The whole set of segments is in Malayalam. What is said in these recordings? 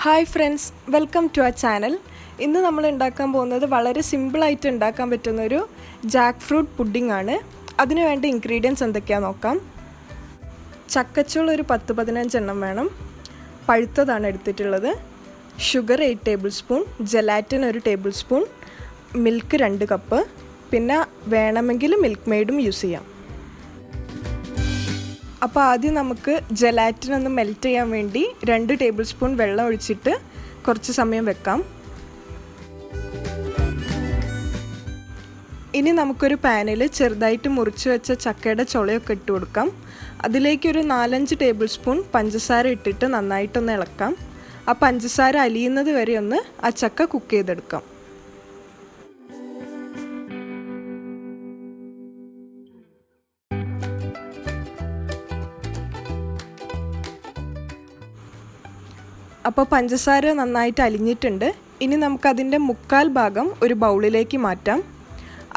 Hi friends, welcome to our channel. ഇന്ന് നമ്മൾ ഉണ്ടാക്കാൻ പോകുന്നത് വളരെ സിമ്പിളായിട്ട് ഉണ്ടാക്കാൻ പറ്റുന്നൊരു ജാക്ക് ഫ്രൂട്ട് പുഡിംഗ് ആണ്. അതിന് വേണ്ട ഇൻഗ്രീഡിയൻസ് എന്തൊക്കെയാണെന്ന് നോക്കാം. ചക്കച്ചോൾ ഒരു 10-15 എണ്ണം വേണം. പഴുത്തതാണ് എടുത്തിട്ടുള്ളത്. Sugar 8 table spoon, gelatin 1 table spoon, milk 2 cup, പിന്നെ വേണമെങ്കിൽ മിൽക്ക് മെയ്ഡും യൂസ് ചെയ്യാം. അപ്പോൾ ആദ്യം നമുക്ക് ജലാറ്റിൻ ഒന്ന് മെൽറ്റ് ചെയ്യാൻ വേണ്ടി 2 ടേബിൾ സ്പൂൺ വെള്ളം ഒഴിച്ചിട്ട് കുറച്ച് സമയം വെക്കാം. ഇനി നമുക്കൊരു പാനിൽ ചെറുതായിട്ട് മുറിച്ച് വെച്ച ചക്കയുടെ ചുളയൊക്കെ ഇട്ട് കൊടുക്കാം. അതിലേക്കൊരു 4-5 ടേബിൾ സ്പൂൺ പഞ്ചസാര ഇട്ടിട്ട് നന്നായിട്ടൊന്ന് ഇളക്കാം. ആ പഞ്ചസാര അലിയുന്നത് വരെ ഒന്ന് ആ ചക്ക കുക്ക് ചെയ്തെടുക്കാം. അപ്പോൾ പഞ്ചസാര നന്നായിട്ട് അലിഞ്ഞിട്ടുണ്ട്. ഇനി നമുക്കതിൻ്റെ 1/4 ഭാഗം ഒരു ബൗളിലേക്ക് മാറ്റാം.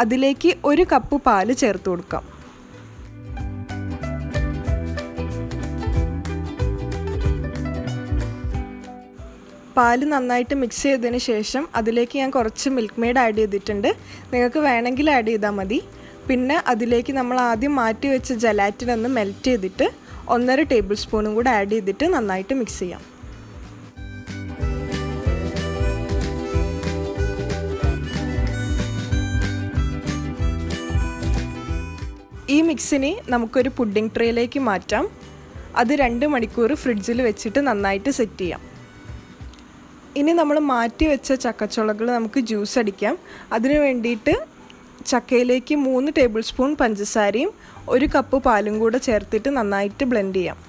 അതിലേക്ക് 1 കപ്പ് പാല് ചേർത്ത് കൊടുക്കാം. പാല് നന്നായിട്ട് മിക്സ് ചെയ്തതിന് ശേഷം അതിലേക്ക് ഞാൻ കുറച്ച് മിൽക്ക് മെയ്ഡ് ആഡ് ചെയ്തിട്ടുണ്ട്. നിങ്ങൾക്ക് വേണമെങ്കിൽ ആഡ് ചെയ്താൽ മതി. പിന്നെ അതിലേക്ക് നമ്മൾ ആദ്യം മാറ്റി വെച്ച ജലാറ്റിൻ ഒന്ന് മെൽറ്റ് ചെയ്തിട്ട് 1.5 ടേബിൾ സ്പൂണും കൂടെ ആഡ് ചെയ്തിട്ട് നന്നായിട്ട് മിക്സ് ചെയ്യാം. ഈ മിക്സിനെ നമുക്കൊരു പുഡിംഗ് ട്രേയിലേക്ക് മാറ്റാം. അത് 2 മണിക്കൂർ ഫ്രിഡ്ജിൽ വെച്ചിട്ട് നന്നായിട്ട് സെറ്റ് ചെയ്യാം. ഇനി നമ്മൾ മാറ്റി വെച്ച ചക്കച്ചുളകൾ നമുക്ക് ജ്യൂസ് അടിക്കാം. അതിന് വേണ്ടിയിട്ട് ചക്കയിലേക്ക് 3 ടേബിൾ സ്പൂൺ പഞ്ചസാരയും 1 കപ്പ് പാലും കൂടെ ചേർത്തിട്ട് നന്നായിട്ട് ബ്ലെൻഡ് ചെയ്യാം.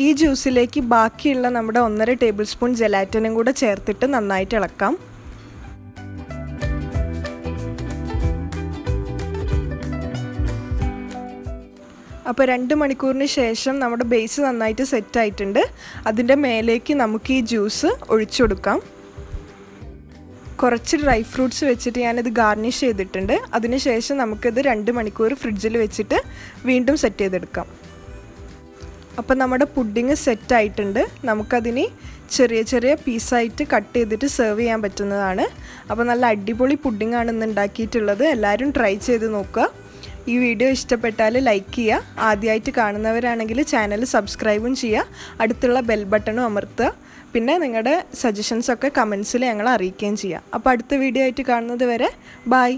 ഈ ജ്യൂസിലേക്ക് ബാക്കിയുള്ള നമ്മുടെ 1.5 ടേബിൾ സ്പൂൺ ജലാറ്റിനും കൂടെ ചേർത്തിട്ട് നന്നായിട്ട് ഇളക്കാം. അപ്പോൾ 2 മണിക്കൂറിന് ശേഷം നമ്മുടെ ബേസ് നന്നായിട്ട് സെറ്റ് ആയിട്ടുണ്ട്. അതിൻ്റെ മേലേക്ക് നമുക്ക് ഈ ജ്യൂസ് ഒഴിച്ചു കൊടുക്കാം. കുറച്ച് ഡ്രൈ ഫ്രൂട്ട്സ് വെച്ചിട്ട് ഞാനിത് ഗാർണിഷ് ചെയ്തിട്ടുണ്ട്. അതിനുശേഷം നമുക്കിത് 2 മണിക്കൂർ ഫ്രിഡ്ജിൽ വെച്ചിട്ട് വീണ്ടും സെറ്റ് ചെയ്തെടുക്കാം. അപ്പോൾ നമ്മുടെ പുഡിങ് സെറ്റ് ആയിട്ടുണ്ട്. നമുക്കതിന് ചെറിയ ചെറിയ പീസായിട്ട് കട്ട് ചെയ്തിട്ട് സെർവ് ചെയ്യാൻ പറ്റുന്നതാണ്. അപ്പോൾ നല്ല അടിപൊളി പുഡിങ്ങാണ് ഇന്ന് ഉണ്ടാക്കിയിട്ടുള്ളത്. എല്ലാവരും ട്രൈ ചെയ്ത് നോക്കുക. ഈ വീഡിയോ ഇഷ്ടപ്പെട്ടാൽ ലൈക്ക് ചെയ്യുക. ആദ്യമായിട്ട് കാണുന്നവരാണെങ്കിൽ ചാനൽ സബ്സ്ക്രൈബും ചെയ്യുക. അടുത്തുള്ള ബെൽ ബട്ടണും അമർത്തുക. പിന്നെ നിങ്ങളുടെ സജഷൻസൊക്കെ കമൻസിൽ ഞങ്ങളെ അറിയിക്കുകയും ചെയ്യുക. അപ്പോൾ അടുത്ത വീഡിയോ ആയിട്ട് കാണുന്നത് വരെ ബൈ.